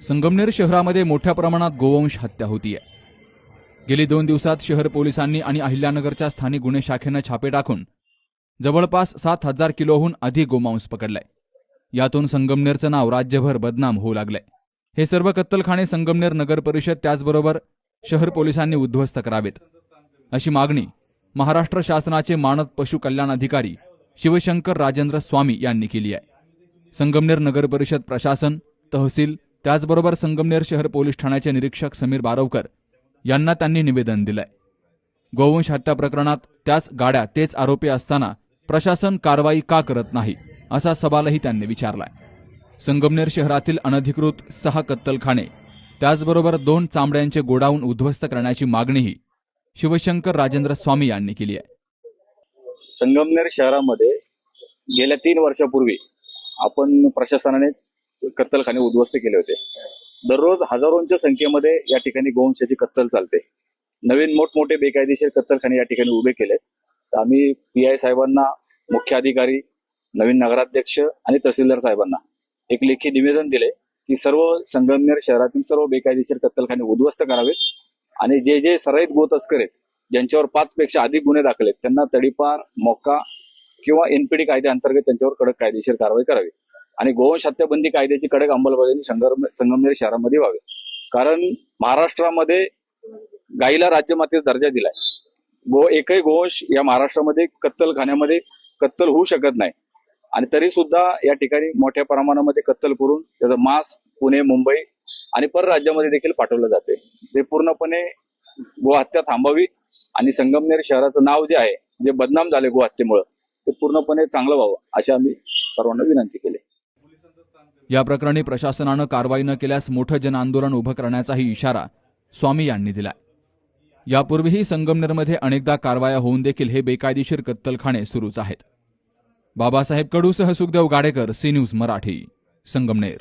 संगमनेर शहरामध्ये मोठ्या प्रमाणात गोवंश हत्या होतीये। गेली 2 दिवसात शहर पोलिसांनी आणि अहिल्यानगरच्या स्थानिक गुन्हे शाखेनं छापे टाकून जवळपास 7,000 किलोहून अधिक गोमांस पकडलाय। यातून संगमनेरचं नाव राज्यभर बदनाम होऊ लागलंय। हे सर्व कत्तलखाने संगमनेर नगर परिषद त्याचबरोबर शहर पोलिसांनी उद्ध्वस्त करावेत, अशी मागणी महाराष्ट्र शासनाचे मानद पशु कल्याण अधिकारी शिवशंकर राजेंद्र स्वामी यांनी केली आहे। संगमनेर नगर परिषद प्रशासन, तहसील त्याचबरोबर संगमनेर शहर पोलीस ठाण्याचे निरीक्षक समीर बारवकर यांना त्यांनी निवेदन दिलंय। गोवंश हत्या प्रकरणात त्याच गाड्या तेच आरोपी असताना प्रशासन कारवाई का करत नाही, असा सवालही त्यांनी विचारलाय। संगमनेर शहरातील अनधिकृत 6 कत्तलखाने त्याचबरोबर 2 चामड्यांचे गोडाऊन उद्ध्वस्त करण्याची मागणीही शिवशंकर राजेंद्र स्वामी यांनी केली आहे। संगमनेर शहरामध्ये गेल्या 3 वर्षापूर्वी आपण प्रशासनाने कत्तलखाने उद्ध्वस्त केले होते। दररोज हजारोंच्या संख्येमध्ये या ठिकाणी गोवंशाची कत्तल चालते। नवीन मोठमोठे बेकायदेशीर कत्तलखाने या ठिकाणी उभे केले। तर आम्ही PI साहेबांना, मुख्य अधिकारी, नवीन नगराध्यक्ष आणि तहसीलदार साहेबांना एक लेखी निवेदन दिले की सर्व संगमनेर शहरातील सर्व बेकायदेशीर कत्तलखाने उद्ध्वस्त करावेत आणि जे सराईत गोतस्कर आहेत, ज्यांच्यावर 5 पेक्षा अधिक गुन्हे दाखल आहेत, त्यांना तडीपार, मोक्का किंवा NPD कायद्याअंतर्गत त्यांच्यावर कडक कायदेशीर कारवाई करावी आणि गोवंश हत्याबंदी कायद्याची कडक अंमलबजावणी संगमनेर शहरामध्ये व्हावी। कारण महाराष्ट्रामध्ये गाईला राज्यमातेचा दर्जा दिलाय। एकही गोवंश या महाराष्ट्रामध्ये कत्तलखान्यामध्ये कत्तल होऊ शकत नाही आणि तरी सुद्धा या ठिकाणी मोठ्या प्रमाणामध्ये कत्तल करून त्याचं मांस पुणे, मुंबई आणि परराज्यामध्ये देखील पाठवलं जाते। ते पूर्णपणे गोहत्या थांबावी आणि संगमनेर शहराचं नाव जे आहे, जे बदनाम झाले गोहत्येमुळे, ते पूर्णपणे चांगलं व्हावं अशी आम्ही सर्वांना विनंती केली। या प्रकरणी प्रशासनानं कारवाई न केल्यास मोठं जनआंदोलन उभं करण्याचाही इशारा स्वामी यांनी दिलाय। यापूर्वीही संगमनेरमध्ये अनेकदा कारवाया होऊन देखील हे बेकायदेशीर कत्तलखाने सुरूच आहेत। बाबासाहेब कडूसह सुखदेव गाडेकर, सी न्यूज मराठी, संगमनेर।